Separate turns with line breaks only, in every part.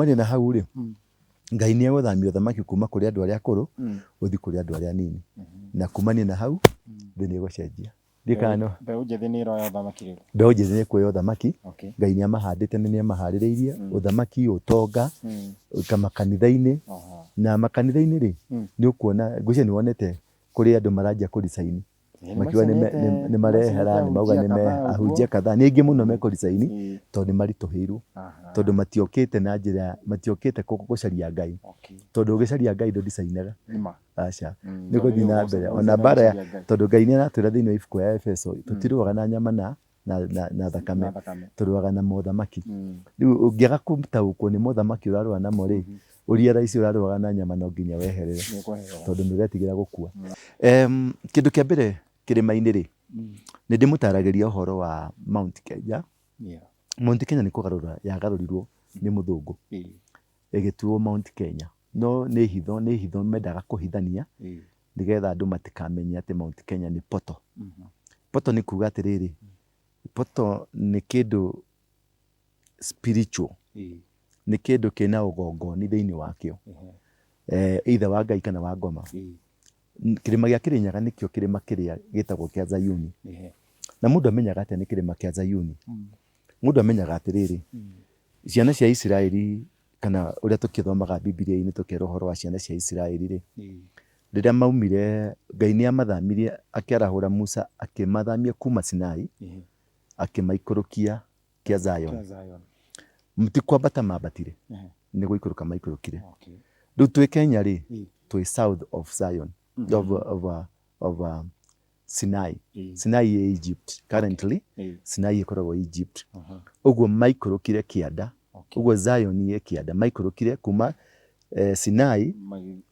kumania na hau ri Ngai nĩ egũthamia ũthamaki kuma kũrĩ andũ arĩa akũrũ gũthiĩ kũrĩ andũ arĩa anini na kumania na hau thĩ nĩ ĩgũcenjia.
Mbeũ njĩthĩ nĩ ĩroya ũthamaki rĩu.
Mbeũ njĩthĩ nĩ ĩkuoya ũthamaki. Ngai nĩ amahandĩte na nĩ amaharĩrĩirie ũthamaki, ũtonga, makanitha-inĩ na makanitha-inĩ rĩ nĩ ũkuona ngwĩciria nĩ wonete kũrĩ andũ maranjia kũricaini makiuga nĩ marehera nĩ mauga nĩ ahunjia kadhaa nĩ aingĩ mũno mekũricaini tondũ nĩ maritũhĩirwo tondũ matiokĩte na njĩra matiokĩte gũcaria Ngai tondũ ũgĩcaria Ngai ndũricainaga. Aca nĩ gũthiĩ na mbere ona mbara tondũ Ngai nĩ aratwĩra thĩinĩ wa ibuku ya Efeso tũtirũaga na nyama na thakame tũrũaga na mũthamaki. Rĩu ũngĩaga gũtaũkwo nĩ mũthamaki ũrarũa namo rĩ ũria raici ũrarũaga na nyama no nginya weherere tondũ nĩ ũretigĩra gũkua. Kĩndũ kĩa mbere kĩrĩma-inĩ rĩ nĩ ndĩmũtaragĩria ũhoro wa Mount Kenya. Mount Kenya nĩ kũgarũra yagarũrirwo nĩ mũthũngũ ĩgĩtuo Mount Kenya no nĩ hitho mendaga kũhithania nĩgetha andũ matikamenye atĩ Mount Kenya nĩ poto. Poto nĩ kuga atĩrĩrĩ poto nĩ kĩndũ spiritual nĩ kĩndũ kĩna ũgongoni thĩinĩ wakĩo either wa Ngai kana wa ngoma. Kĩrĩma gĩa Kĩrĩnyaga nĩkĩo kĩrĩma kĩrĩa gĩtagwo kĩa Zayuni na mũndũ amenyaga atĩa nĩ kĩrĩma kĩa Zayuni. Mũndũ amenyaga atĩrĩrĩ ciana cia Isiraeli kana ũrĩa tũkĩthomaga Bibilia-inĩ tũkerwo ũhoro wa ciana cia Isiraeli rĩ rĩrĩa maumire Ngai nĩ amathamirie akĩarahũra Musa akĩmathamia kuma Sinai akĩmaikũrũkia kĩa Zion. Mutikwambata mambatire nĩ gũikũrũka maikũrũkire. Rĩu twĩ Kenya rĩ twĩ south of Zion of Sinai. Sinai ĩ Egypt currently. Sinai ĩkoragwo Egypt. Ũguo maikũrũkire kĩanda ũguo Zion ĩ kĩanda maikũrũkire kuma Sinai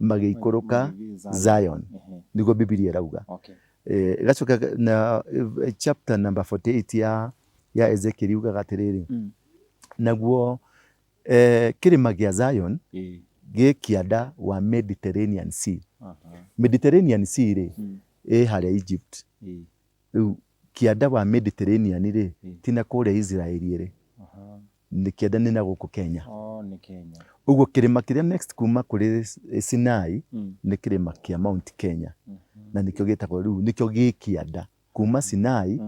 magĩikũrũka Zion nĩguo Bibilia ĩrauga. Gacoka na chapter number 48 ya Ezekiel yugaga atĩrĩrĩ naguo kĩrĩma gĩa Zion gĩ kĩanda wa Mediterranean Sea. Mediterranean Sea rĩ ĩ harĩa Egypt. Rĩu kĩanda wa Mediterranean rĩ tina kũrĩa Israeli rĩ nĩ kĩanda nĩ na gũkũ Kenya. Ũguo kĩrĩma kĩrĩa next kuma kũrĩ Sinai nĩ kĩrĩma kĩa Mount Kenya na nĩkĩo gĩtagwo rĩu nĩkĩo gĩ kĩanda kuma Sinai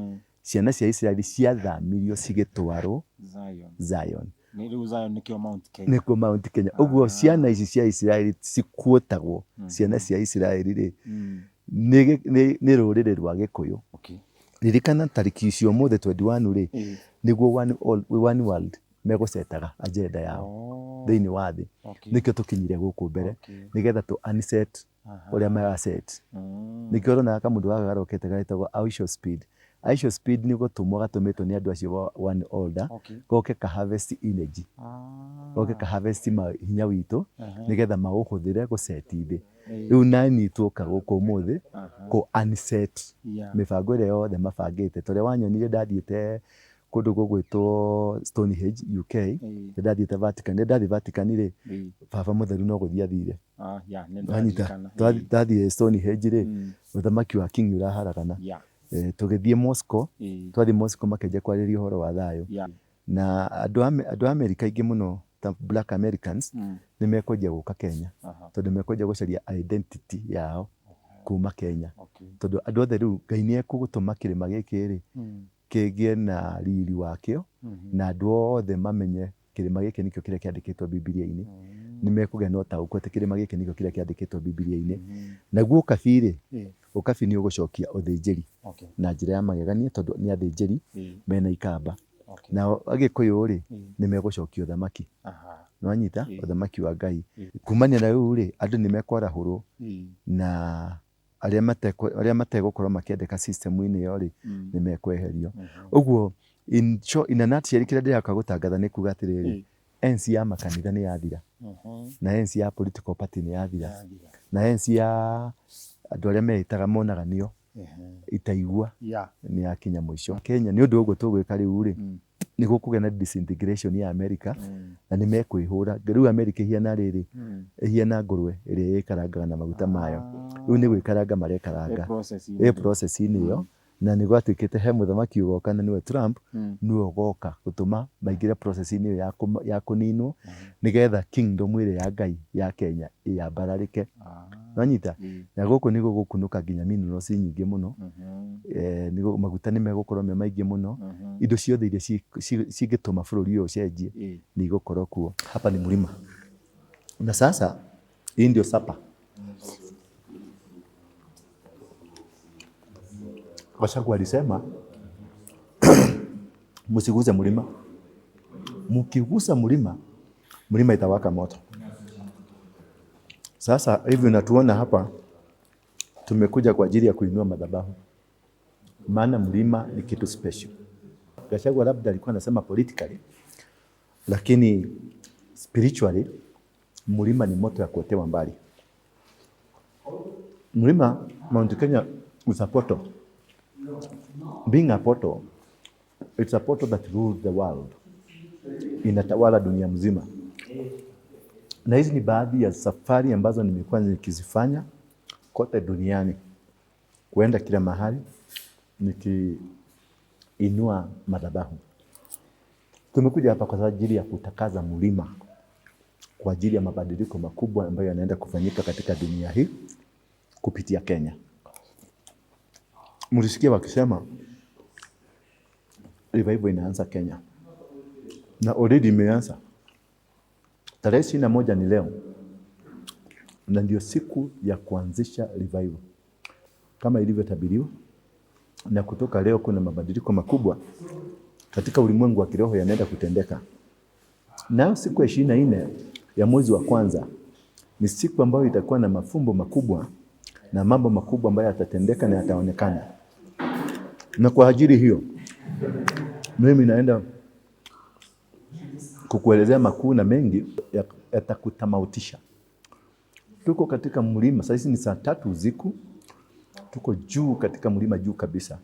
ciana cia Israeli ciathamirio cigĩtwarwo Zion. Nĩkuo Mount Kenya. Ũguo ciana ici cia Israeli cikuotagwo ciana cia Israeli rĩ nĩ rũrĩrĩ rwa Gĩkũyũ. Ririkana tarĩki icio ũmũthĩ 21 rĩ nĩguo one world megũcetaga agenda yao thĩinĩ wa thĩ. Nĩkĩo tũkinyire gũkũ mbere nĩgetha tũ unset ũrĩa magaset. Nĩkĩo ũrona kamũndũ gaka garokete garetagwo Aisho Speed. Aisho Speed nĩ gũtũmwo gatũmĩtwo nĩ andũ acio one order goke ka harvest energy goke ka harvest hinya witũ nĩgetha maũhũthĩre gũseti thĩ. Rĩu nani twoka gũkũ ũmũthĩ kũ unset mĩbango ĩrĩa yothe mabangĩte. Tũrĩa wanyonire ndathiĩte kũndũ gũgwĩtwo Stonehenge UK ndathiĩte Vatican. Ndathiĩ Vatican rĩ baba mũtheru no gũthiĩ athire. Ndathiĩ Stonehenge rĩ ũthamaki wa King ũraharagana. Tũgĩthiĩ Moscow twathiĩ Moscow makĩnjia kwarĩria ũhoro wa thayũ na andũ a Amerika aingĩ mũno ta Black Americans nĩ mekwendia gũka Kenya tondũ mekwendia gũcaria identity yao kuma Kenya tondũ andũ othe rĩu Ngai nĩ egũtũma kĩrĩma gĩkĩ rĩ kĩgĩe na riri wakĩo na andũ othe mamenye kĩrĩma gĩkĩ nĩkĩo kĩrĩa kĩandĩkĩtwo Bibilia-inĩ. Nĩ mekũgĩa na ũtaũku atĩ kĩrĩma gĩkĩ nĩkĩo kĩrĩa kĩandĩkĩtwo Bibilia-inĩ. Naguo ũkabi rĩ ũkabi nĩ ũgũcokia ũthĩnjĩri na njĩra ya magegania tondũ nĩ athĩnjĩri mena ikamba. Nao Agĩkũyũ rĩ nĩ megũcokia ũthamaki. Nĩwanyita ũthamaki wa Ngai. Kumania na rĩu rĩ andũ nĩ mekwarahũrwo na arĩa mategũkorwo makĩendeka system-inĩ ĩyo rĩ nĩ mekweherio. Ũguo in a nutshell kĩrĩa ndĩraka gũtangatha nĩ kuga atĩrĩrĩ enzi ya makanitha nĩ yathira na enzi ya political party nĩ yathira na enzi ya andũ arĩa meĩtaga monaganio itaigua nĩ yakinya mũico. Kenya nĩ ũndũ ũguo tũgwĩka rĩu rĩ nĩ gũkũgĩa na disintegration ya America na nĩ mekwĩhũra. Rĩu America ihana rĩrĩ ihana ngũrwe ĩrĩa ĩkarangaga na maguta mayo. Rĩu nĩ gwĩkaranga marekaranga process-inĩ ĩyo na nä gwatuä he må thamaki å goka na nä we Trump nä we å goka gå tå ma maingä re process-inä ya kå ninwo nä getha kingdom ä rä ya Ngai ya Kenya yambararä ke wanyita na gå kå nä gå gå kunå ka nginya minerals nyingä må no maguta nä megå korwo me maingä må no indo ciothe iria cingä tå ma bå rå ri å å cenjie nä igå korwo kuo. Hapa ni mlima na sasa hii ndio sapa. Gachagua alisema msiguze mlima, mkigusa mlima, mlima itawaka moto. Sasa hivi unatuona hapa tumekuja kwa ajili ya kuinua madhabahu, maana mlima ni kitu special. Gachagua labda alikuwa anasema politically, lakini spiritually mlima ni moto ya kuotewa mbali. Mlima Mount Kenya is a portal. Being a portal, it's a portal that rules the world. Inatawala dunia mzima. Na hizi ni baadhi ya safari ambazo nimekuwa nikizifanya kote duniani. Kuenda kila mahali nikiinua madhabahu. Tumekuja hapa kwa ajili ya kutakaza mlima kwa ajili ya mabadiliko makubwa ambayo yanaenda kufanyika katika dunia hii kupitia Kenya. Mlisikia wakisema revival inaanza Kenya. Na already imeanza. Tarehe 21 ni leo. Na ndio siku ya kuanzisha revival. Kama ilivyotabiriwa, na kutoka leo kuna mabadiliko makubwa katika ulimwengu wa kiroho yanaenda kutendeka. Na siku ya 24 ya mwezi wa kwanza ni siku ambayo itakuwa na mafumbo makubwa na mambo makubwa ambayo yatatendeka na yataonekana. Na kwa ajili hiyo mimi naenda kukuelezea makuu na mengi yatakutamautisha. Tuko katika mlima, sasa ni saa 3 usiku. Tuko juu katika mlima juu kabisa.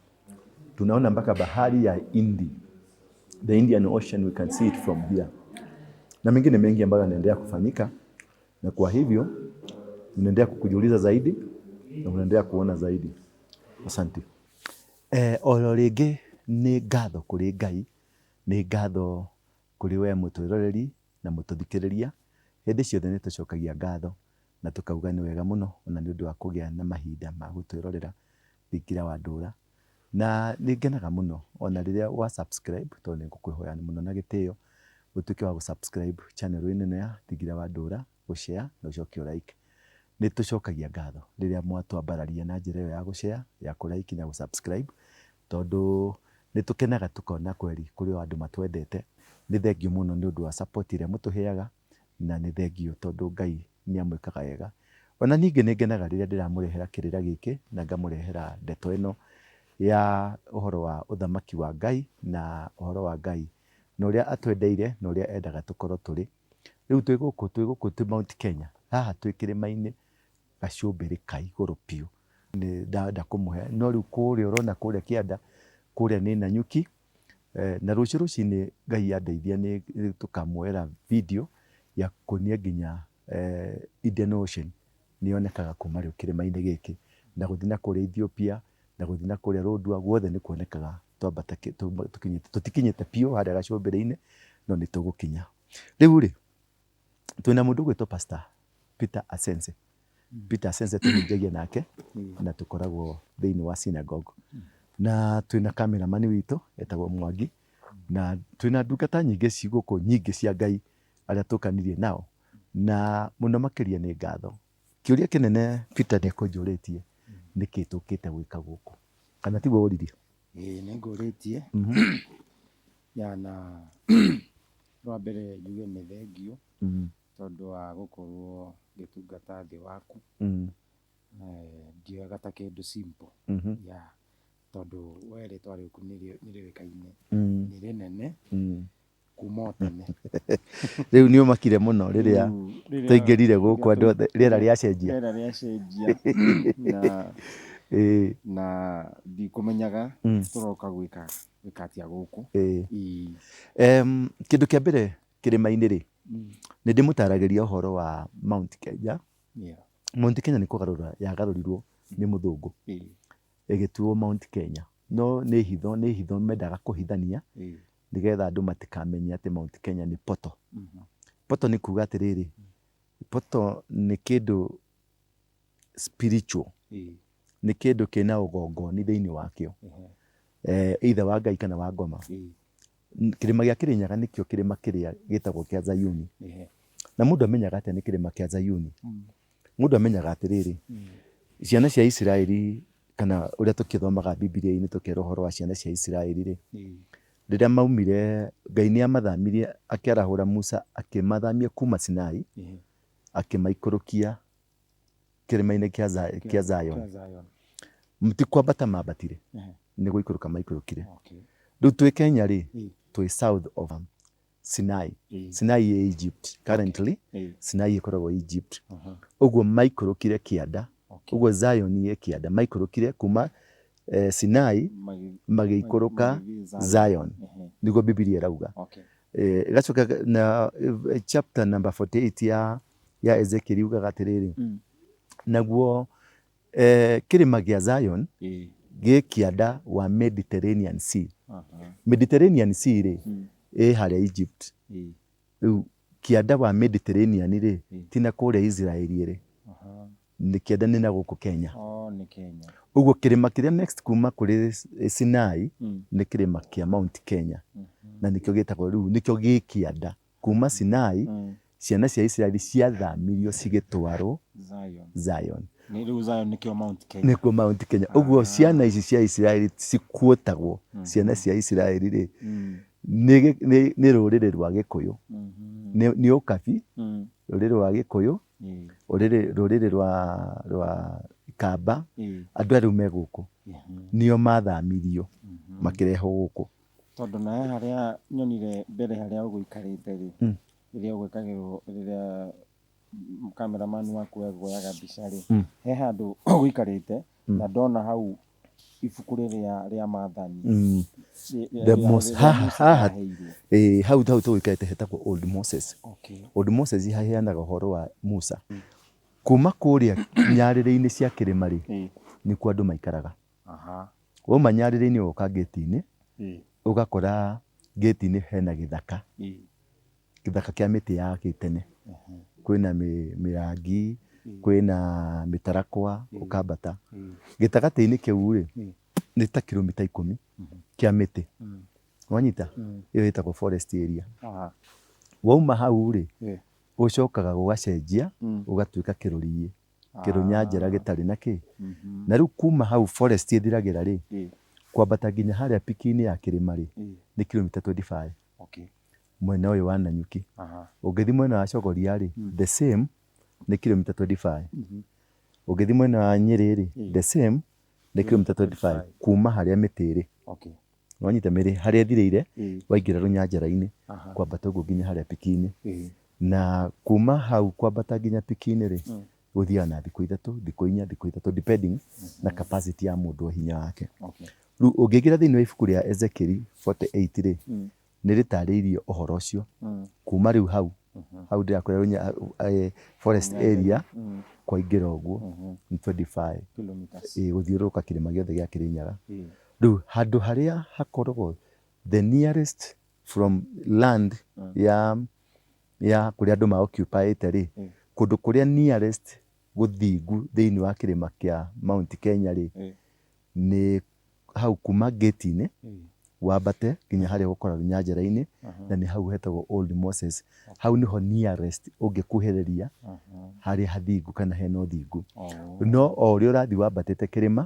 Tunaona mpaka bahari ya Hindi. The Indian Ocean, we can see it from here. Na mengine mengi ambayo yanaendelea kufanyika. Na kwa hivyo unaendelea kukujiuliza zaidi na unaendelea kuona zaidi. Asante. O rĩngĩ nĩ ngatho kũrĩ Ngai, nĩ ngatho kũrĩ we mũtũroreri na mũtũthikĩrĩria. Hĩndĩ ciothe nĩ tũcokagia ngatho na tũkauga nĩ wega mũno ona nĩ ũndũ wa kũgĩa na mahinda ma gũtwĩrorera Thingira wa Ndũra. Na nĩ ngenaga mũno ona rĩrĩa wa subscribe, tondũ nĩ ngũkwĩhoya mũno na gĩtĩo ũtuĩke wa gũsubscribe channel ĩno ya Thingira wa Ndũra, gũshare na ũcokie like. Nĩ tũcokagia ngatho rĩrĩa mwatwambararia na njĩra ĩyo ya gũshare, ya kũlike na gũsubscribe, tondũ nĩ tũkenaga tũkona kweri kũrĩ andũ matwendete. Nĩ thengiũ mũno nĩ ũndũ wa support ĩrĩa mũtũheaga, na nĩ thengiũ tondũ Ngai nĩ amwĩkaga wega. Ona ningĩ nĩ ngenaga rĩrĩa ndĩramũrehera kĩrĩra gĩkĩ na ngamũrehera ndeto ĩno ya ũhoro wa ũthamaki wa Ngai na ũhoro wa Ngai na ũrĩa atwendeire na ũrĩa endaga tũkorwo tũrĩ. Rĩu twĩ gũkũ Mount Kenya, haha twĩ kĩrĩma-inĩ gacũmbĩrĩ ka igũrũ biũ. Nĩ ndenda kũmũhe, no rĩu kũrĩa ũrona kũrĩa kĩanda, kũrĩa nĩ Nanyuki. Na rũciũ rũcinĩ Ngai andeithia nĩ tũkamuoera video ya kuonia nginya Indian Ocean nĩ yonekaga kuma rĩu kĩrĩma-inĩ gĩkĩ, na gũthiĩ na kũrĩa Ethiopia, na gũthiĩ na kũrĩa Rũndua, guothe nĩ kuonekaga twambata tũtikinyĩte biũ harĩa gacũmbĩrĩ-inĩ, no nĩ tũgũkinya. Rĩu rĩ, twĩna mũndũ gwĩtwo Pastor Peter Asense. Peter Asense tũhunjagia nake na tũkoragwo thĩinĩ wa synagogue. Na twĩna cameraman witũ etagwo Mwangi, na twĩna ndungata nyingĩ cigũkũ nyingĩ cia Ngai arĩa tũkanirie nao, na mũno makĩria nĩ ngatho. Kĩũria kĩnene Peter nĩ kũnjũrĩtie nĩkĩ tũkĩte gwĩka gũkũ, kana tiguo ũririe?
Nĩ ngũrĩtie ya na rwa mbere njuge nĩ thengiũ tondũ wa gũkorwo gĩtungata thĩ waku. Ndioyaga ta kĩndũ simple ya tondũ we rĩtwa rĩaku nĩ rĩũĩkaine, nĩ rĩnene kuma o tene.
Rĩu nĩ ũmakire mũno rĩrĩa twaingĩrire gũkũ andũ othe rĩera rĩacenjia.
Rĩera rĩacenjia na ndikũmenyaga tũroka gwĩka atĩa gũkũ.
Kĩndũ kĩa mbere kĩrĩma-inĩ rĩ, nĩ ndĩmũtaragĩria ũhoro wa Mount Kenya. Mount Kenya nĩ kũgarũra yagarũrirwo nĩ mũthũngũ ĩgĩtuo Mount Kenya, no nĩ hitho mendaga kũhithania nĩgetha andũ matikamenye atĩ Mount Kenya nĩ poto. Poto nĩ kuga atĩrĩrĩ, poto nĩ kĩndũ spiritual, nĩ kĩndũ kĩna ũgongoni thĩinĩ wakĩo, either wa Ngai kana wa ngoma. Kĩrĩma gĩa Kĩrĩnyaga nĩkĩo kĩrĩma kĩrĩa gĩtagwo kĩa Zayuni. Na mũndũ amenyaga atĩa nĩ kĩrĩma kĩa Zayuni? Mũndũ amenyaga atĩrĩrĩ, ciana cia Isiraeli kana ũrĩa tũkĩthomaga Bibilia-inĩ tũkerwo ũhoro wa ciana cia Isiraeli rĩ, rĩrĩa maumire, Ngai nĩ amathamirie akĩarahũra Musa akĩmathamia kuma Sinai akĩmaikũrũkia kĩrĩma-inĩ kĩa Zion. Ti kwambata mambatire, nĩ gũikũrũka maikũrũkire. Rĩu twĩ Kenya rĩ, twĩ south of Sinai. Sinai ĩ Egypt currently, Sinai ĩkoragwo Egypt. Ũguo maikũrũkire kĩanda, ũguo Zion ĩ kĩanda, maikũrũkire kuma Sinai magĩikũrũka Zion, nĩguo Bibilia ĩrauga. Ĩgacoka na chapter number 48 ya Ezekiel yugaga atĩrĩrĩ, naguo kĩrĩma gĩa Zion gĩ kĩanda wa Mediterranean Sea. Mediterranean Sea rĩ, ĩ harĩa Egypt. Rĩu kĩanda wa Mediterranean rĩ, ti na kũrĩa Israeli rĩ, nĩ kĩanda nĩ na gũkũ Kenya. Ũguo kĩrĩma kĩrĩa next kuma kũrĩ Sinai nĩ kĩrĩma kĩa Mount Kenya, na nĩkĩo gĩtagwo rĩu, nĩkĩo gĩ kĩanda. Kuma Sinai ciana cia Israeli ciathamirio cigĩtwarwo Zion.
Rĩu Zion nĩkĩo Mount Kenya.
Nĩkuo Mount Kenya. Ũguo ciana ici cia Israeli cikuotagwo, ciana cia Israeli rĩ, nĩ rũrĩrĩ rwa Gĩkũyũ, nĩ ũkabi, rũrĩrĩ rwa Gĩkũyũ, rũrĩrĩ rwa Kamba, andũ arĩa me gũkũ nĩo mathamirio makĩrehwo gũkũ.
Tondũ nawe harĩa nyonire mbere harĩa ũgũikarĩte rĩ, rĩrĩa ũgwĩkagĩrwo, rĩrĩa cameraman waku egwoyaga mbica rĩ, he handũ ũgũikarĩte na ndona hau ibuku rĩrĩa maathani. Hau tũgũikarĩte hetagwo Old Moses. Old Moses haheanaga ũhoro wa Musa. Kuma kũrĩa nyarĩrĩ-inĩ cia kĩrĩma rĩ, nĩkuo andũ maikaraga. Wauma nyarĩrĩ-inĩ ũgoka gate-inĩ, ũgakora gate-inĩ hena gĩthaka, gĩthaka kĩa mĩtĩ ya gĩtene. Kwĩna mĩrangi, kwĩna mĩtarakwa, ũkambata. Gĩtagatĩ-inĩ kĩu rĩ, nĩ ta kilomita 10 kĩa mĩtĩ. Wanyita? Ĩyo ĩtagwo forest area. Wauma hau rĩ, ũcokaga gũgacenjia, ũgatuĩka kĩrũriĩ, kĩrũnyanjara gĩtarĩ na kĩ. Na rĩu kuma hau forest ĩthiragĩra rĩ, kwambata nginya harĩa piki-inĩ ya kĩrĩma rĩ, nĩ kilomita 25. Mwena ũyũ wa Nanyuki. Ũngĩthiĩ mwena wa Chogoria rĩ, the same nĩ kilomita 25. Ũngĩthiĩ mwena wa Nyĩrĩ rĩ, the same nĩ kilomita 25 kuma harĩa mĩtĩ ĩrĩ. Wanyita mĩrĩ harĩa ĩthirĩire, waingĩra rũnyanjara-inĩ, kwambata ũguo nginya harĩa piki-inĩ. Na kuma hau kwambata nginya piki-inĩ rĩ, gũthiaga na thikũ 3, thikũ 4, thikũ 3 depending na capacity ya mũndũ wa hinya wake. Rĩu ũngĩingĩra thĩinĩ wa ibuku rĩa Ezekiel 48 rĩ, nĩ rĩtarĩirie ũhoro ũcio. Kuma rĩu hau ndĩrakũrĩa forest area kwaingĩra ũguo ni 25 gũthiũrũrũka kĩrĩma gĩothe gĩa Kĩrĩnyaga. Rĩu handũ harĩa hakoragwo the nearest from land ya kũrĩa andũ ma-occupy-ĩte rĩ, kũndũ kũrĩa nearest gũthingu thĩinĩ wa kĩrĩma kĩa Mount Kenya rĩ, nĩ hau kuma gate-inĩ wambate nginya harĩa gũkoragwo rũnyanjara-inĩ, na nĩ hau hetagwo Old Moses. Hau nĩho nearest ũngĩkuhĩrĩria harĩa hathingu kana hena ũthingu. No o ũrĩa ũrathiĩ wambatĩte kĩrĩma,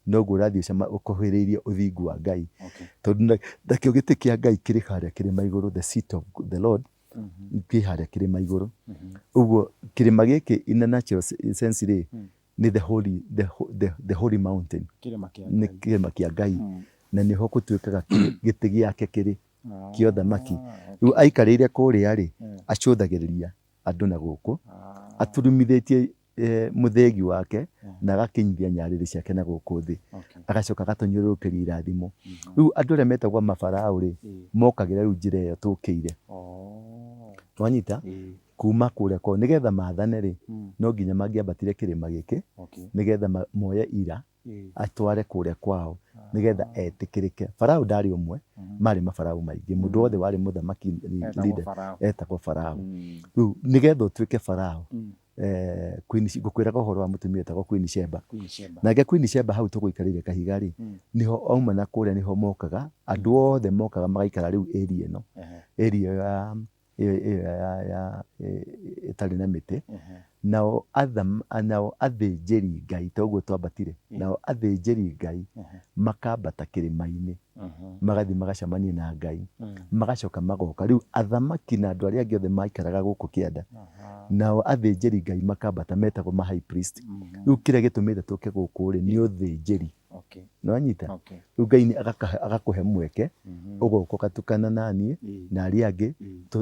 noguo ũrathiĩ ũkuhĩrĩirie ũthingu wa Ngai. Tondũ nakĩo gĩtĩ kĩa Ngai kĩrĩ harĩa kĩrĩma igũrũ, the seat of the Lord kĩ harĩa kĩrĩma igũrũ. Ũguo kĩrĩma gĩkĩ in a natural sense rĩ, nĩ the holy mountain, nĩ kĩrĩma kĩa Ngai, na nĩho gũtuĩkaga gĩtĩ gĩake kĩrĩ kĩa ũthamaki. Rĩu aikarĩire kũrĩa rĩ, acũthagĩrĩria andũ na gũkũ, aturumithĩtie mũthĩgi wake na agakĩnyithia nyarĩrĩ ciake na gũkũ thĩ, agacoka agatũnyũrũrũkĩria irathimo. Rĩu andũ arĩa metagwo mabaraũ rĩ, mokagĩra rĩu njĩra ĩyo tũkĩire. Wanyita? Kuma kũrĩa kwao nĩgetha maathane rĩ, no nginya mangĩambatire kĩrĩma gĩkĩ nĩgetha moye ira atware kũrĩa kwao,
nigetha etikirike. Farao ndari umwe, mari mafarao maingi, mundu wothe wari muthamaki leader etagwo Farao. Riu nigetha utuike Farao, Queen ngukwiraga uhoro wa mutumia etagwo Queen Sheba. Nake Queen Sheba hau tuguikarire kahiga ri, niho auma na kuria niho mokaga, andu othe mokaga magaikara riu area ino, area ya itari na miti, nao athinjiri Ngai toguo twambatire, nao athinjiri Ngai makambata kirima-ini, magathi magacemania na Ngai, magacoka magoka. Riu athamaki na andu aria angi othe maikaraga guku kianda, nao athinjiri Ngai makambata metagwo ma high priest. Riu kiria gitumite tuke guku ri ni uthinjiri. Nwanyita? Riu Ngai agakuhe mweke, ugoka ugatukana nanie na aria angi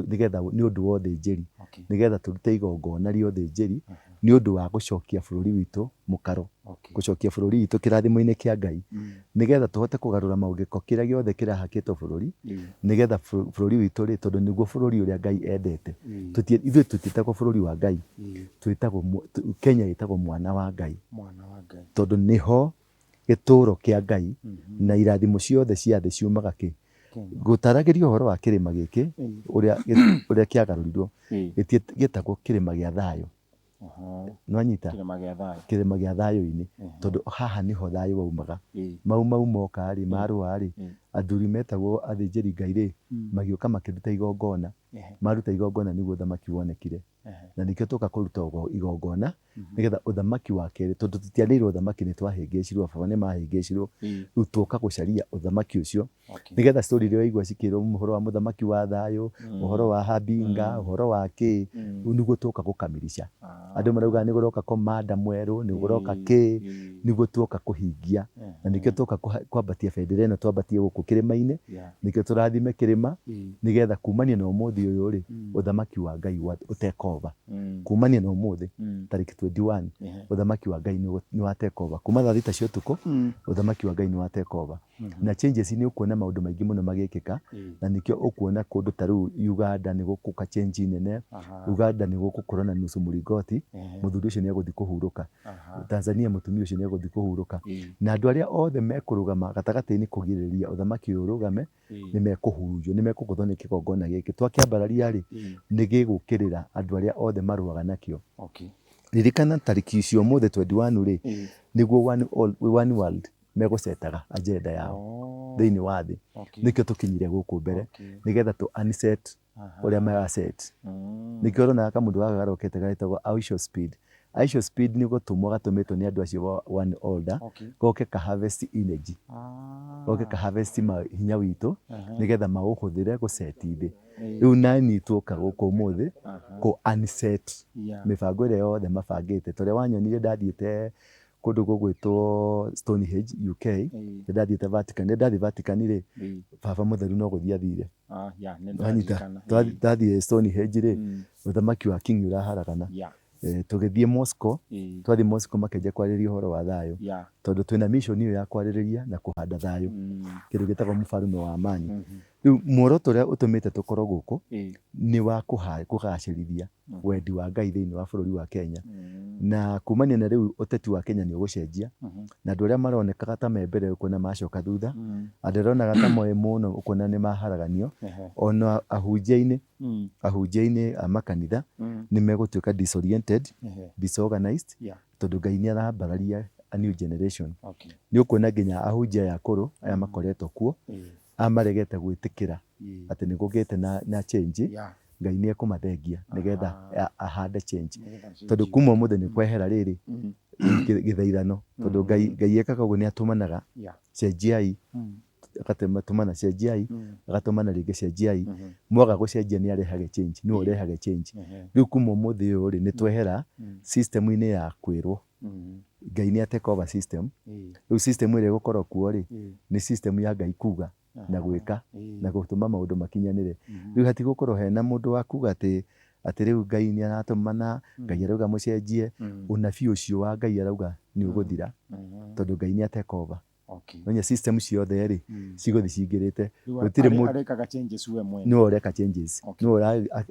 nigetha ni undu wa uthinjiri, nigetha turute igongona ria uthinjiri ni undu wa gucokia bururi witu mukaro, gucokia bururi witu kirathimo-ini kia Ngai, nigetha tuhote kugarura maugiko kiria giothe kirahakitwo bururi, nigetha bururi witu ri tondu niguo bururi uria Ngai endete. Ithuĩ tutiĩtagwo bururi wa Ngai, twĩtagwo Kenya ĩtagwo mwana wa Ngai, tondu niho gituro kia Ngai na irathimo ciothe cia thĩ ciumaga ki. Gutaragiria uhoro wa kirima giki uria kiagarurirwo gitagwo kirima gia thayo. Nwanyita? Kirima gia thayo-ini, tondu haha niho thayo waumaga. Mau moka ri marua ri, athuri metagwo athinjiri Ngai ri magioka makiruta igongona, maruta igongona niguo uthamaki wonekire. Na nikio tuka kuruta igongona nigetha uthamaki wa keri, tondu tutiarĩirwo uthamaki ni twahĩngĩcirwo, baba ni mahĩngĩcirwo, riu tuka gucaria uthamaki ucio, nigetha story iria waigua cikirwo uhoro wa muthamaki wa thayo, uhoro wa Habinga, uhoro wa ki, riu niguo tuka gukamirisha. Andu marauga niguroka komanda mweru, niguroka ki, niguo tuka kuhingia. Na nikio tuka kwambatia bendera ino twambatie guku kirima-ini, nikio turathime kirima, nigetha kumania na umuthi uyu ri uthamaki wa Ngai utekova. Kumania na umuthi tariki 21 uthamaki wa Ngai ni watekova. Kuma thaa thita cia utuku uthamaki wa Ngai ni watekova. Na changes ni ukuona maundu maingi muno magikika, na nikio ukuona kundu ta riu Uganda ni gukuka change nene. Uganda ni gukukorwo na nusu muringoti, muthuri ucio ni aguthi kuhuruka. Tanzania mutumia ucio ni aguthi kuhuruka. Na andu aria othe mekurugama gatagati-ini kugiriria uthamaki uyu urugame ni mekuhurunjwo, ni mekuguthwo ni kigongona giki. Twakiambararia ri ni gigukirira andu aria othe maruaga nakio. Ririkana tariki icio muthe 21 ri niguo one world megocetaga agenda yao thiini wa thi. Nikio tukinyire guku mbere nigetha tu unset uria magaset. Nikio rona kamundu gagarokete gaitagwo Aisho Speed. Aisho Speed ni gutumwo gatumitwo ni andu acio one older, goke ka harvest energy, goke ka harvest hinya witu nigetha mauhuthire guseti thi. Riu nani tuka guku muthi ku unset mibango iria yothe mabangite. Toria wanyonire ndathiite kundu gugwitwo Stonehenge UK, ndathiite Vatican, ndathi Vatican ri baba mutheru no guthia thire. Wanyita? Ndathie Stonehenge ri uthamaki wa King uraharagana. Tugithie Moscow, twathi Moscow makenja kwariria uhoro wa thayo, tondu twina mission iyo ya kwariria na kuhanda thayo, kindu gitagwo mufarume wa amani. Riu muoroto uria utumite tukorwo guku ni wa kugacirithia wendi wa Ngai thiini wa bururi wa Kenya. Na kumania na riu uteti wa Kenya ni ugucenjia, na andu aria maronekaga ta me mbere ukona macoka thutha, andu aronaga ta moe muno ukona ni maharaganio, ona ahunjia-ini a makanitha ni megutuika disoriented, disorganized, tondu Ngai ni arambararia a new generation. Ni ukona nginya ahunjia ya kuru aya makoretwo kuo amaregete gwitikira ati ni gugite na change. Ngai ni ekumathengia nigetha ahande change, tondu kuma umuthi ni kwehera riri githairano, tondu Ngai ekaga uguo ni atumanaga cenjiai, agatumana cenjiai, agatumana ringi cenjiai, mwaga gucenjia ni arehage change, ni urehage change. Riu kuma umuthi uyu ri ni twehera system-ini ya kwirwo. Ngai ni ateka over system. Riu system iria gukorwo kuo ri ni system ya Ngai kuga na gwika na gutuma maundu makinyanire. Riu hatigukorwo hena mundu wa kuga ati riu Ngai ni aratumana, Ngai arauga mucenjie, unabii ucio wa Ngai arauga ni uguthira, tondu Ngai ni ateka over. Nonya system ciothe ri cigothi cingirite
gutire arekaga changes we mwene
no areka changes no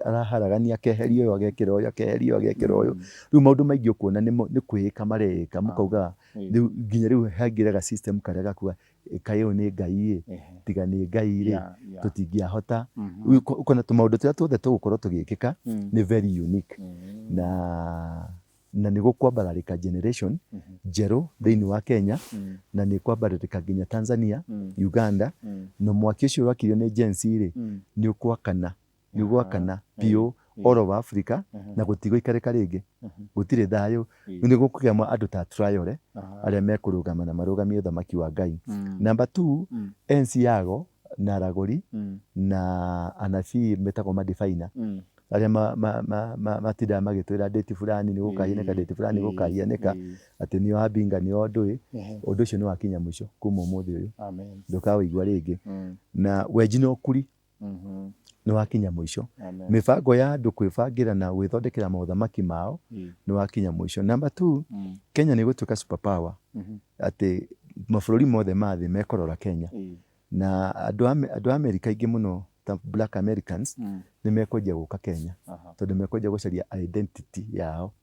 araharagania keherio yo agekira yo akeherio agekira yo riu maundu maingi ukuona ni kwika mareka mukauga nginya riu hangiraga system karia gakuwa kayo ni ngai tiga ni ngai ri tutingiahota ukona tumaundu turia tuothe tugukorwo tugikika ni very unique na niguo kwambararika generation njeru thiini wa Kenya na ni kwambararika nginya Tanzania Uganda no mwaki ucio wakirio ni Gen Z ri ni ukwakana pio all of Africa na gutigo ikareka ringi gutire thayo ni gukugia andu ta trial aria mekurugama na marugamie uthamaki wa Ngai. Number 2 ensi yago na araguri na anabii metagwo madefiner aria matindaga magitwira date fulani ni gukahianeka date fulani gukahianeka ati ni wabinga ni ndui undu ucio ni wakinya mwisho kuma umuthi uyu ndukaigua ringi na weji no kuri ni wakinya mwisho mibango ya andu kwibangira na gwithondekera mauthamaki mao ni wakinya mwisho. Number 2 Kenya ni gutuika super power ati mabũrũri mothe mathi mekorora Kenya na andu America ingi muno ta Black Americans ni mekwenja guka Kenya tondu mekwenja gucaria identity yao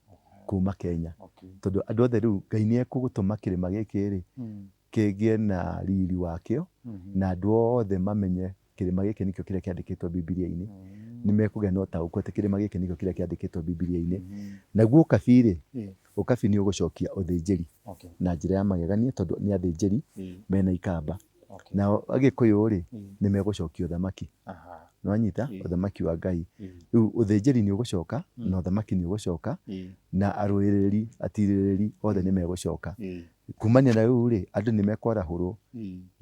kuma Kenya tondu andu othe riu Ngai ni ekugutuma kirima giki ri kigie na riri wakio na andu othe mamenye kirima giki nikio kiria kiandikitwo Biblia-ini ni mekugia no ta ukwete kirima giki nikio kiria kiandikitwo Biblia-ini naguo ukabiri ukabi ni ugucokia uthinjiri na njira ya magegania tondu ni athinjiri mena ikamba na agikuyu ri ni megucokia uthamaki no anyita uthamaki wa Ngai riu uthinjiri ni ugucoka na uthamaki ni ugucoka na aruiriri atiririri othe ni megucoka kumania na riu ri andu ni mekwarahurwo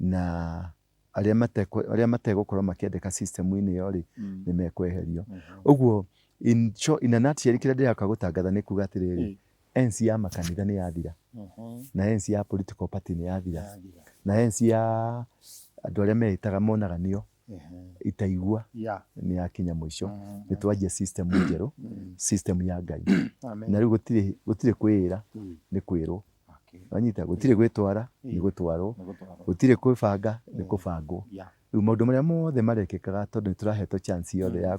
na aria mategukorwo makiendeka system-ini yo ri ni mekweherio uguo in a nutshell kiria ndiraka gutangatha ni kuga atiriri ensi ya makanitha ni yathira na ensi ya political party ni yathira na ensi ya andu aria meitaga monaganio itaigua ni yakinya mwisho ni twanjia system njeru system ya Ngai na riu gutire kwira ni kwirwo anyita gutire gwitwara ni gutwarwo gutire kwibanga ni kubangwo riu maundu maria mothe marekekaga tondu turahetwo chance yothe ya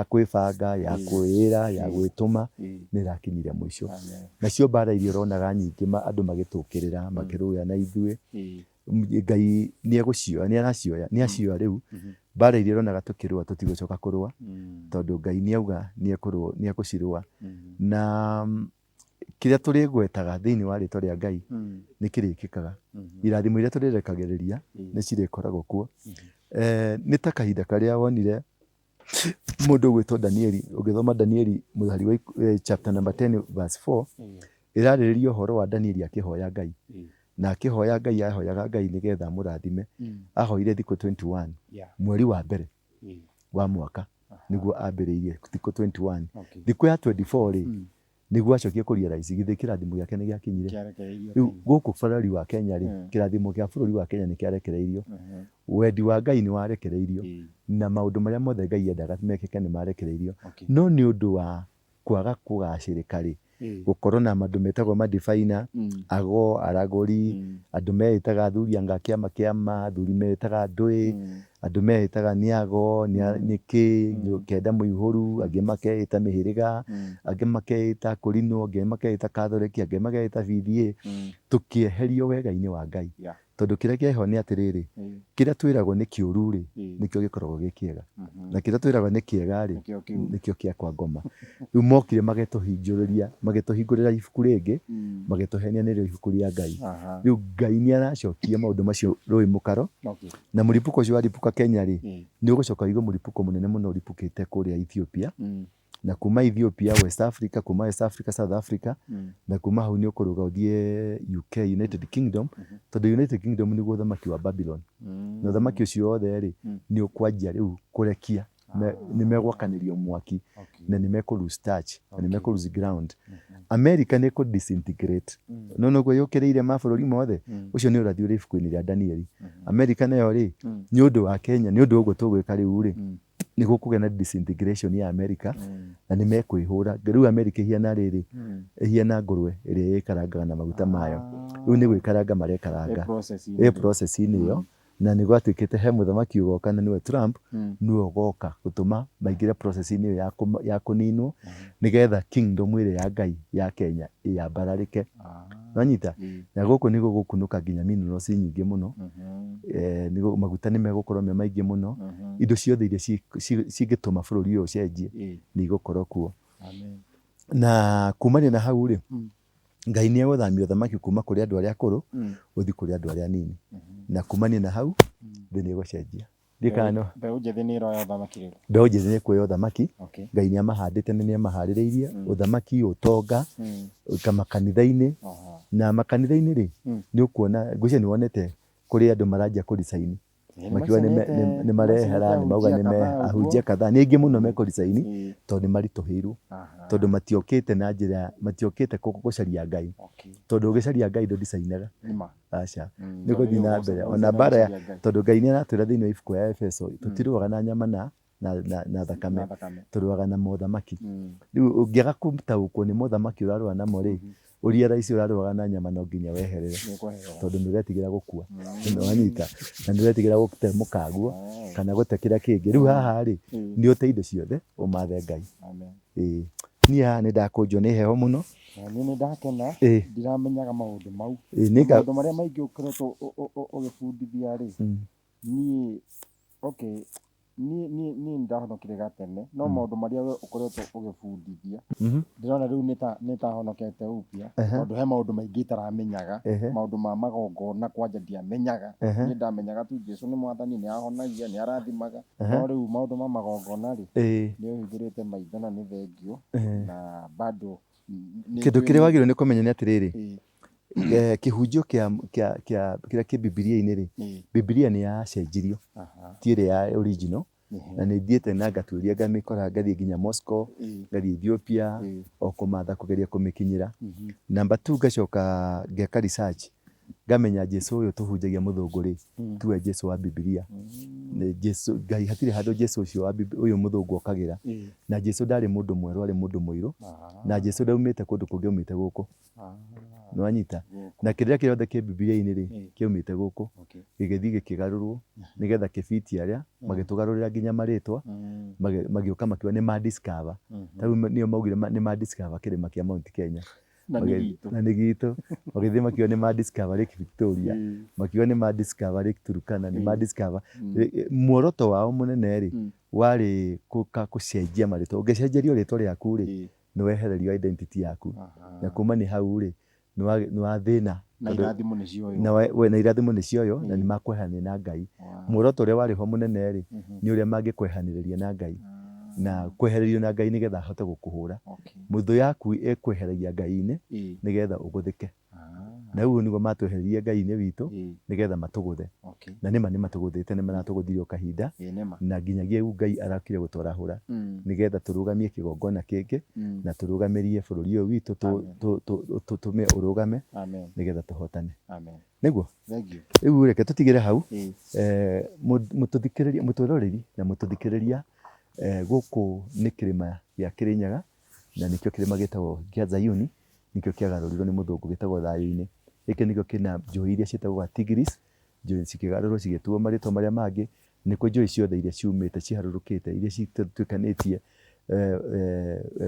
kwibanga ya kwira ya gwituma ni rakinyire mwisho nacio mbara iria uronaga nyingi andu magitukirira makiruya na ithue Ngai ni egucioya ni aracioya ni acioya riu mbara iria uronaga tukirua tutigucoka kurua tondu Ngai ni auga ni egucirua na kiria turigwetaga thiini wa ritwa ria Ngai ni kirikikaga irathimo iria turirekagiriria ni cirikoragwo kuo ni ta kahinda karia wonire mundu gwitwo Danieli ugithoma Danieli muthari wa chapter number 10 verse 4 irariririo horo wa Danieli akihoya Ngai na akihoya Ngai ahoyaga Ngai nigetha murathime ahoire thikũ 21 mweri wa mbere wa mwaka niguo ambiriirie thikũ 21 thikũ ya 24 ri niguo acokie kurealize githi kirathimo giake ni giakinyire riu guku bũrũri wa Kenya ri kirathimo gia bũrũri wa Kenya ni kiarekereirio wendi wa Ngai ni warekereirio na maundu maria mothe Ngai endaga mekike ni marekereirio no ni undu wa kwaga kugacirika ri gukorwo na andu metagwo madefiner ago araguri andu meitaga athuri anga kiama athuri meitaga ndui andu meitaga niago niki kenda muihuru angi makeita mihiriga angi makeita kurino angi makeita kathoreki angi makeita VDA tukieherio wega-ini wa Ngai tondu kiria kieho ni atiriri kiria twiragwo ni kiuru ri nikio gikoragwo gikiega na kiria twiragwo ni kiega ri nikio kia kwa ngoma riu mokire magetuhingurira ibuku ringi magetuhenia ni ibuku ria Ngai riu Ngai ni aracokia maundu macio rui mukaro na muripuko ucio waripuka Kenya ri ni ugucoka igo muripuko munene muno uripukite kuria Ethiopia na kuma Ethiopia West Africa kuma West Africa South Africa na kuma hau ni ukuruga uthie UK United Kingdom tondu United Kingdom ni uthamaki wa Babylon na uthamaki ucio othe ri ni ukwanjia riu kurekia ni megwakanirio mwaki na ni meku lose touch na ni meku lose ground America ni ku disintegrate no gwe yukiriire mabũrũri mothe ucio ni urathi uri ibuku-ini ria Danieli America nayo ri ni undu wa Kenya ni undu uguo tugwika riu ri nĩ gũkũgĩa na disintegration ya America na nĩ mekwĩhũra. Rĩu America ĩhiana rĩrĩ, ĩhiana ngũrwe ĩrĩa ĩkarangaga na maguta mayo. Rĩu nĩ gwĩkaranga marekaranga process-inĩ ĩyo, na nĩ gwatuĩkĩte he mũthamaki ũgoka na nĩwe Trump, nĩwe ũgoka gũtũma maingĩre process-inĩ ĩyo ya kũninwo, nĩgetha kingdom ĩrĩa ya Ngai ya Kenya ĩyambararĩke. Nĩwanyita? Na gũkũ nĩguo gũkunũka nginya minerals nyingĩ mũno, maguta nĩ megũkorwo me maingĩ mũno, indo ciothe iria cingĩtũma bũrũri ũyũ ũcenjie nĩ igũkorwo kuo. Na kumania na hau rĩ, Ngai nĩ egũthamia ũthamaki kuma kũrĩ andũ arĩa akũrũ gũthiĩ kũrĩ andũ arĩa anini, na kumania na hau thĩ nĩ ĩgũcenjia.
Mbeũ njĩthĩ nĩ ĩroya ũthamaki rĩu.
Mbeũ njĩthĩ nĩ ĩkuoya ũthamaki, Ngai nĩ amahandĩte na nĩ amaharĩrĩirie ũthamaki, ũtonga, makanitha-inĩ, na makanitha-inĩ rĩ, nĩ ũkuona, ngwĩciria nĩ wonete kũrĩ andũ maranjia kũricaini, makiuga nĩ marehera, nĩ mauga nĩ ahunjia kadhaa, nĩ aingĩ mũno mekũricaini tondũ nĩ maritũhĩirwo, tondũ matiokĩte na njĩra, matiokĩte gũcaria Ngai, tondũ ũgĩcaria Ngai ndũricainaga. Aca, nĩ gũthiĩ na mbere ona mbara ya, tondũ Ngai nĩ aratwĩra thĩinĩ wa ibuku ya Efeso, tũtirũaga na nyama na thakame, tũrũaga na mũthamaki. Rĩu ũngĩaga gũtaũkwo nĩ mũthamaki ũrarũa namo rĩ, ũria raici ũrarũaga na nyama no nginya weherere, tondũ nĩ ũretigĩra gũkua, nĩwanyita, na nĩ ũretigĩra gũte mũkaguo kana gũte kĩrĩa kĩngĩ. Rĩu haha rĩ, nĩ ũte indo ciothe ũmathe Ngai. Niĩ haha nĩ ndakũnjwo nĩ heho mũno.
Niĩ nĩ ndakena, ndiramenyaga maũndũ mau. Maũndũ marĩa maingĩ ũkoretwo ũgĩbundithia rĩ, niĩ niĩ ndahonokire gatene, no maũndũ marĩa we ũkoretwo ũgĩbundithia ndĩrona rĩu nĩ ta honokete upya, tondũ he maũndũ maingĩ itaramenyaga, maũndũ ma magongona kwanja ndiamenyaga. Niĩ ndamenyaga tu Jesũ nĩ mwathani, nĩ ahonagia, nĩ arathimaga, no rĩu maũndũ ma magongona rĩ, nĩ ũhingũrĩte maitho na nĩ thengio, na bado
kĩndũ kĩrĩa wagĩrĩirwo nĩ kũmenya nĩ atĩrĩrĩ, kĩhunjio kĩrĩa kĩ Bibilia-inĩ rĩ, Bibilia nĩ yacenjirio, ti ĩrĩa ya original, na nĩ thiĩte na ngatuĩria ngamĩkora, ngathiĩ nginya Moscow, ngathiĩ Ethiopia, o kũmatha kũgeria kũmĩkinyĩra. Number 2 ngacoka ngeka research, ngamenya Jesũ ũyũ tũhunjagia mũthũngũ rĩ, tiwe Jesũ wa Bibilia. Ngai hatirĩ handũ Jesũ ũcio ũyũ mũthũngũ okagĩra, na Jesũ ndarĩ mũndũ mwerũ, arĩ mũndũ mũirũ, na Jesũ ndaumĩte kũndũ kũngĩ, aumĩte gũkũ. Nĩwanyita? Na kĩrĩa kĩothe kĩ Bibilia-inĩ rĩ, kĩaumĩte gũkũ, gĩgĩthiĩ gĩkĩgarũrwo nĩgetha kĩbiti arĩa magĩtũgarũrĩra nginya marĩtwa, magĩũka makiuga nĩ ma-discover. Rĩu nĩo maugire nĩ ma-discover kĩrĩma kĩa Mount Kenya. Na nĩ gitũ, magĩthiĩ makiuga nĩ ma-discover Lake Victoria, makiuga nĩ ma-discover Lake Turkana, nĩ ma-discover. Muoroto wao mũnene rĩ, warĩ gũcenjia marĩtwa. Ũngĩcenjerio rĩtwa rĩaku rĩ, nĩ wehererio identity yaku, na kuma nĩ hau rĩ, nĩ wathĩna.
Na irathimo nĩ cioyo.
Na irathimo nĩ cioyo, na nĩ makwehanĩrĩria na Ngai. Muoroto ũrĩa warĩ ho mũnene rĩ, nĩ ũrĩa mangĩkwehanĩrĩria na Ngai, na kwehererio na Ngai nĩgetha ahote gũkũhũra. Mũthũ yaku ekweheragia Ngai-inĩ nĩgetha ũgũthĩke. Na ũguo nĩguo matweheririe Ngai-inĩ witũ nĩgetha matũgũthe. Na nĩma nĩ matũgũthĩte, nĩ maratũgũthirie o kahinda, na nginyagia rĩu Ngai arakire gũtwarahũra nĩgetha tũrũgamie kĩgongona gĩkĩ, na tũrũgamĩrie bũrũri ũyũ witũ, tũtũme ũrũgame nĩgetha tũhotane. Nĩguo? Rĩu reke tũtigĩre hau, mũtwĩroreri na mũtũthikĩrĩria, gũkũ nĩ kĩrĩma gĩa Kĩrĩnyaga, na nĩkĩo kĩrĩma gĩtagwo kĩa Zayuni, nĩkĩo kĩagarũrirwo nĩ mũthũngũ gĩtagwo thayũ-inĩ. Gĩkĩ nĩkĩo kĩna njũĩ iria ciĩtagwo Tigris, njũĩ cikĩgarũrwo cigĩtuo marĩtwa marĩa mangĩ, nĩkuo njũĩ ciothe iria ciumĩte ciharũrũkĩte, iria cituĩkanĩtie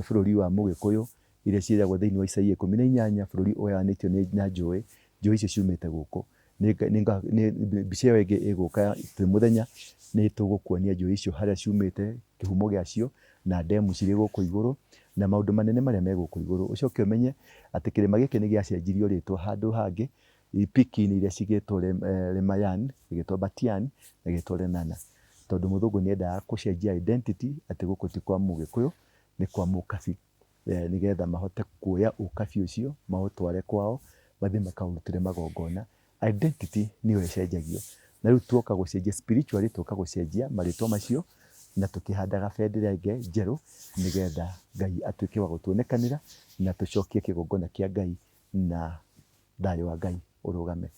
bũrũri wa Mũgĩkũyũ, iria ciĩragwo thĩinĩ wa Isaia 18, bũrũri ũgayanĩtio na njũĩ icio ciumĩte gũkũ. Mbica ĩyo ĩngĩ ĩgũka twĩ mũthenya, nĩ tũgũkuonia njũĩ icio harĩa ciumĩte, kĩhumo gĩacio, na ndemu cirĩ gũkũ igũrũ, na maũndũ manene marĩa me gũkũ igũrũ. Ũcoke ũmenye atĩ kĩrĩma gĩkĩ nĩ gĩacenjirio rĩtwa handũ hangĩ, piki-inĩ iria cigĩtwo Lemayan, gĩgĩtwo Batian, na gĩgĩtwo Lenana, tondũ mũthũngũ nĩ endaga gũcenjia identity, atĩ gũkũ ti kwa Mũgĩkũyũ, nĩ kwa Mũkabi, nĩgetha mahote kuoya ũkabi ũcio maũtware kwao, mathiĩ makaũrutĩre magongona. Identity nĩyo ĩcenjagio, na rĩu tuoka gũcenjia spiritually, tuoka gũcenjia marĩtwa macio, na tũkĩhandaga bendera ĩngĩ njerũ, nĩgetha Ngai atuĩke wa gũtuonekanĩra, na tũcokie kĩgongona kĩa Ngai, na thayũ wa Ngai ũrũgame.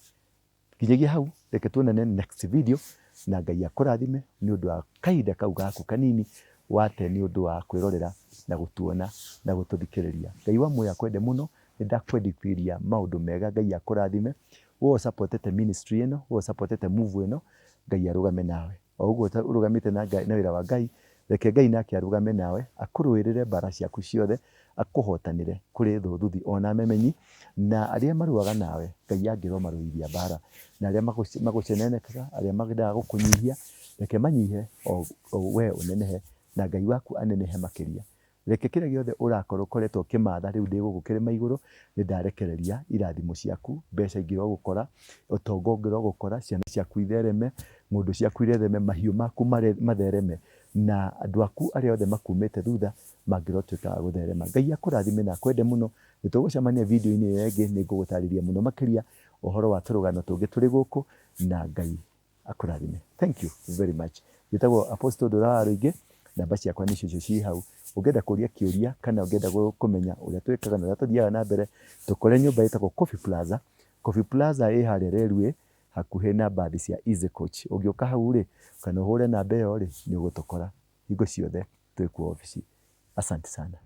Nginyagia hau, reke tuonane next video, na Ngai akũrathime nĩ ũndũ wa kahinda kau gaku kanini wate nĩ ũndũ wa kwĩrorera na gũtuona na gũtũthikĩrĩria. Ngai wa muoyo akwende mũno, nĩndakwendithĩria maũndũ mega. Ngai akũrathime. Wowe supportete ministry ĩno, wowe supportete move ĩno, Ngai arũgame nawe. O ũguo ũrũgamĩte na wĩra wa Ngai, reke Ngai nake arũgame nawe, akũrũĩrĩre mbara ciaku ciothe, akũhotanĩre kũrĩ thũ ona memenyi, na arĩa marũaga nawe Ngai angĩromarũithia mbara, na arĩa magũcenenekaga, arĩa magĩdaga gũkũnyihia, reke manyihe o we ũnenehe, na Ngai waku anenehe makĩria. Reke kĩrĩa gĩothe ũrakorwo ũkoretwo ũkĩmatha rĩu ndĩ gũkũ kĩrĩma igũrũ, nĩndarekereria irathimo ciaku, mbeca ingĩrogũkora, ũtonga ũngĩrogũkora, ciana ciaku ithereme, ng'ũndũ ciaku ithereme, mahiũ maku mathereme, na andũ aku arĩa othe makumĩte thutha mangĩrotuĩka a gũtherema. Ngai akũrathime na akwende mũno. Nĩtũgũcemania video-inĩ ĩyo ĩngĩ, nĩngũgũtarĩria mũno makĩria ũhoro wa tũrũgano tũngĩ tũrĩ gũkũ, na Ngai akũrathime. Thank you very much. Njĩtagwo Apostle Ndũra wa Rũingĩ, namba ciakwa nĩ icio ciĩ hau. Ũngĩenda kũria kĩũria kana ũngĩenda kũmenya ũrĩa twĩkaga na ũrĩa tũthiaga na mbere, tũkore nyũmba ĩtagwo Coffee Plaza. Coffee Plaza ĩ harĩa Railway hakuhĩ na mbathi cia Easy Coach. Ũngĩũka hau rĩ, kana ũhũre namba ĩyo rĩ, nĩũgũtũkora. Hingo ciothe twĩ kuo ofici. Asante sana.